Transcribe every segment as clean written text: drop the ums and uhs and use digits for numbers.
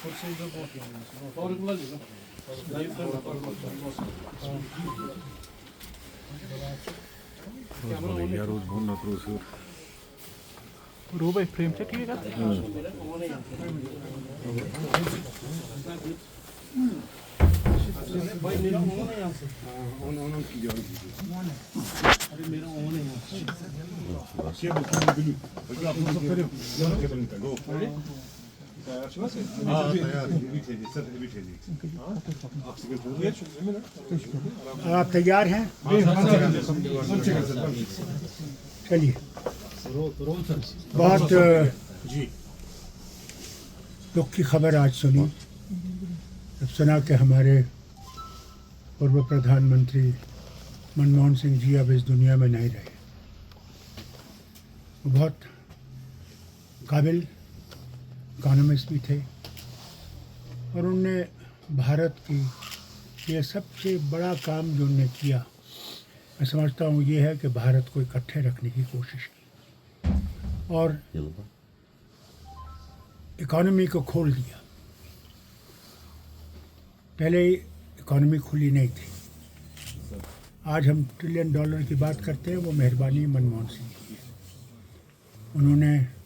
Я розгон на трусу. Rubai frame check किएगा? भाई मेरा on है यहाँ से। ऑन की जाओ। अरे मेरा ऑन है यहाँ से। क्या बोलते हैं? बल्कि आप लोग सब करें। यहाँ के बंद करो। हाँ तैयार भी चाहिए सर भी चाहिए। आपसे आप तैयार हैं? चलिए। बहुत दुख की खबर आज सुनी जब सुना कि हमारे पूर्व प्रधानमंत्री मनमोहन सिंह जी अब इस दुनिया में नहीं रहे। वो बहुत काबिल इकोनॉमिस्ट भी थे और उनने भारत की ये सबसे बड़ा काम जो उन्होंने किया, मैं समझता हूँ ये है कि भारत को इकट्ठे रखने की कोशिश की और इकोनॉमी को खोल दिया। पहले इकोनॉमी खुली नहीं थी। आज हम $1 ट्रिलियन की बात करते हैं, वो मेहरबानी मनमोहन सिंह की है। उन्होंने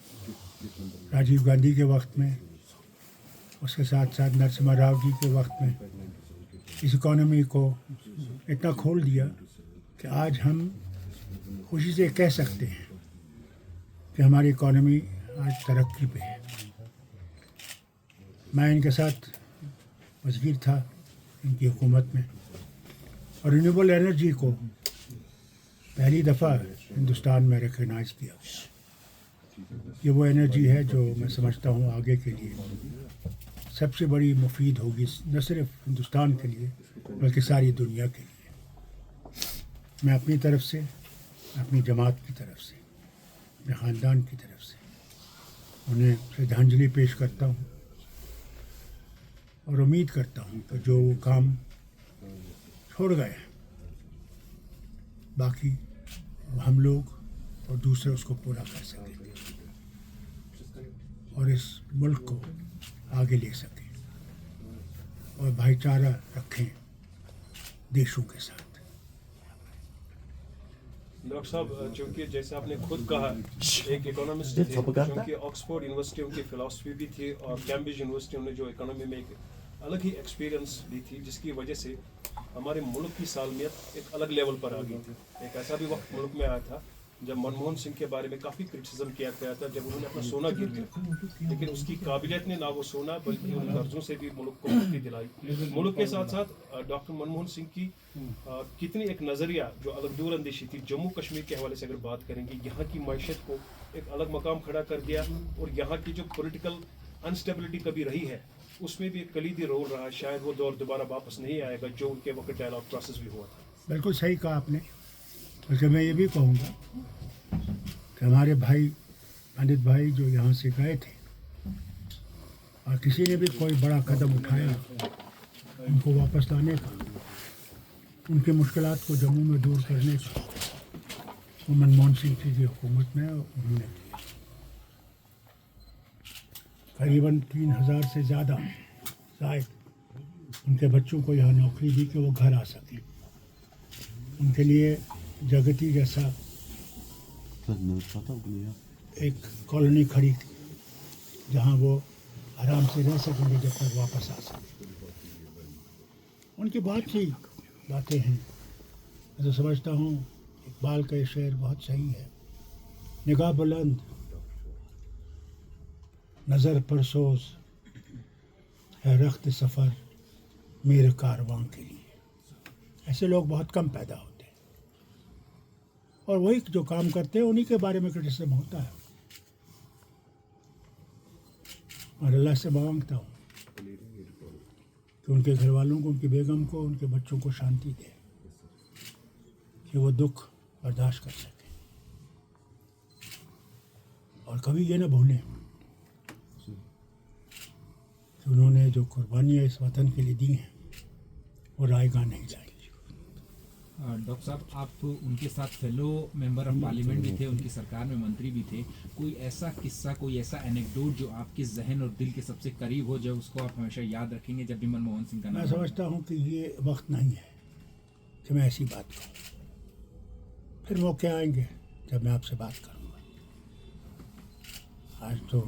राजीव गांधी के वक्त में, उसके साथ साथ नरसिम्हा राव जी के वक्त में इस इकोनॉमी को इतना खोल दिया कि आज हम खुशी से कह सकते हैं कि हमारी इकोनॉमी आज तरक्की पे है। मैं इनके साथ वज़ीर था इनकी हुकूमत में और रिन्यूएबल एनर्जी को पहली दफ़ा हिंदुस्तान में रिकग्नाइज़ किया गया। ये वो एनर्जी है जो मैं समझता हूँ आगे के लिए सबसे बड़ी मुफीद होगी, न सिर्फ हिंदुस्तान के लिए बल्कि सारी दुनिया के लिए। मैं अपनी तरफ से, अपनी जमात की तरफ से, अपने ख़ानदान की तरफ से उन्हें श्रद्धांजलि पेश करता हूँ और उम्मीद करता हूँ कि जो वो काम छोड़ गए बाकी हम लोग और दूसरे उसको पूरा कर सकेंगे और इस मुल्क को आगे ले सकें और भाईचारा रखें देशों के साथ। डॉक्टर साहब, चूँकि जैसे आपने खुद कहा एक इकोनॉमिस्ट थे, क्योंकि ऑक्सफोर्ड यूनिवर्सिटी उनकी फ़िलासफ़ी भी थी और कैम्ब्रिज यूनिवर्सिटी उन्होंने जो इकोनॉमी में एक अलग ही एक्सपीरियंस ली थी, जिसकी वजह से हमारे मुल्क की सालमियत एक अलग लेवल पर आ गई थी। एक ऐसा भी वक्त मुल्क में आया था जब मनमोहन सिंह के बारे में काफ़ी क्रिटिसिज्म किया गया था, जब उन्होंने अपना सोना गिर दिया, लेकिन उसकी काबिलियत ने ना वो सोना बल्कि उन कर्जों से भी मुल्क को मुक्ति दिलाई। मुल्क के साथ साथ डॉक्टर मनमोहन सिंह की कितनी एक नज़रिया जो अलग दूर अंदेशी थी, जम्मू कश्मीर के हवाले से अगर बात करेंगे, यहाँ की मैशत को एक अलग मकाम खड़ा कर दिया और यहाँ की जो पोलिटिकल अनस्टेबिलिटी कभी रही है उसमें भी एक कलीदी रोल रहा। शायद वो दौर दोबारा वापस नहीं आएगा जो उनके वक्त डायलॉग प्रोसेस भी हुआ था। बिल्कुल सही कहा आपने। बल्कि मैं ये भी कहूँगा कि हमारे भाई पंडित भाई जो यहाँ से गए थे और किसी ने भी कोई बड़ा कदम उठाया उनको वापस लाने का, उनकी मुश्किलात को जम्मू में दूर करने का, वो मनमोहन सिंह की हुकूमत में उन्होंने किया। करीबन 3000 से ज़्यादा शायद उनके बच्चों को यहाँ नौकरी दी कि वो घर आ सकें। उनके लिए जगती जैसा एक कॉलोनी खड़ी थी जहाँ वो आराम से रह सकेंगे जब तक वापस आ सकें। उनकी बहुत सी बातें हैं। मैं तो समझता हूँ इकबाल का ये शेर बहुत सही है, निगाह बुलंद नज़र परसोज है रख्त सफ़र मेरे कारवां के लिए। ऐसे लोग बहुत कम पैदा होते हैं और वही जो काम करते हैं उन्हीं के बारे में क्रिटिसिज्म होता है। और अल्लाह से मांगता हूँ कि उनके घर वालों को, उनकी बेगम को, उनके बच्चों को शांति दे कि वो दुख बर्दाश्त कर सकें और कभी ये ना भूलें कि उन्होंने जो कुर्बानियाँ इस वतन के लिए दी हैं वो रायगा नहीं जाएंगी। डॉक्टर साहब, आप उनके साथ फेलो मेंबर ऑफ पार्लियामेंट भी थे, उनकी सरकार में मंत्री भी थे। कोई ऐसा किस्सा, कोई ऐसा एनेक्डोट जो आपके जहन और दिल के सबसे करीब हो, जो उसको आप हमेशा याद रखेंगे जब भी मनमोहन सिंह का मैं नाम समझता हूँ कि ये वक्त नहीं है कि मैं ऐसी बात कहूँ। फिर मौके आएंगे जब मैं आपसे बात करूँगा। आज तो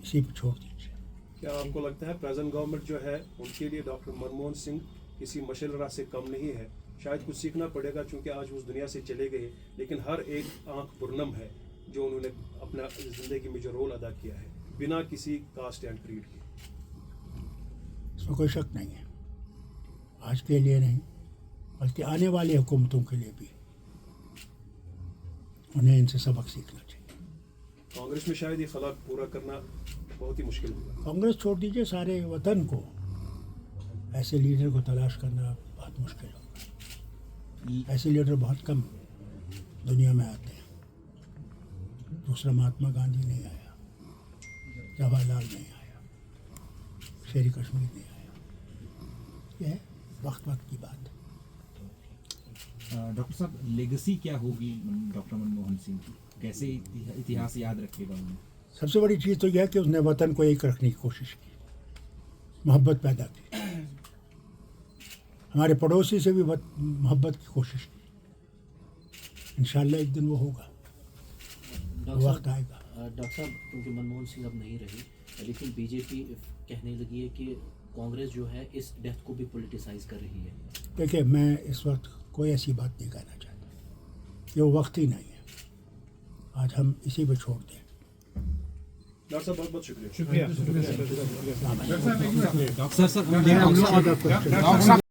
इसी पर छोड़ दीजिए। क्या आपको लगता है प्रेजेंट गवर्नमेंट जो है उनके लिए डॉक्टर मनमोहन सिंह किसी मशलरा से कम नहीं है? शायद कुछ सीखना पड़ेगा, क्योंकि आज वो उस दुनिया से चले गए, लेकिन हर एक आंख पुरनम है जो उन्होंने अपना जिंदगी में जो रोल अदा किया है बिना किसी कास्ट एंड क्रीड के। इसमें कोई शक नहीं है। आज के लिए नहीं, बल्कि आने वाली हुकूमतों के लिए भी उन्हें इनसे सबक सीखना चाहिए। कांग्रेस में शायद ये खला पूरा करना बहुत ही मुश्किल होगा। कांग्रेस छोड़ दीजिए, सारे वतन को ऐसे लीडर को तलाश करना बहुत मुश्किल होगा। ऐसे लीडर बहुत कम दुनिया में आते हैं। दूसरा महात्मा गांधी नहीं आया, जवाहरलाल नहीं आया, शेर कश्मीर नहीं आया। यह वक्त की बात है। डॉक्टर साहब, लेगेसी क्या होगी डॉक्टर मनमोहन सिंह की? कैसे इतिहास याद रखेगा उन्हें? सबसे बड़ी चीज़ तो यह है कि उसने वतन को एक रखने की कोशिश की, मोहब्बत पैदा की, हमारे पड़ोसी से भी मोहब्बत की कोशिश की। इंशाल्लाह एक दिन वो होगा, वो वक्त आएगा। डॉक्टर साहब, क्योंकि मनमोहन सिंह अब नहीं रही, लेकिन बीजेपी कहने लगी है कि कांग्रेस जो है इस डेथ को भी पॉलिटिसाइज कर रही है। देखिए, मैं इस वक्त कोई ऐसी बात नहीं कहना चाहता, ये वो वक्त ही नहीं है। आज हम इसी पे छोड़ दें। डॉक्टर साहब बहुत बहुत शुक्रिया। शुक्रिया। डॉक्टर साहब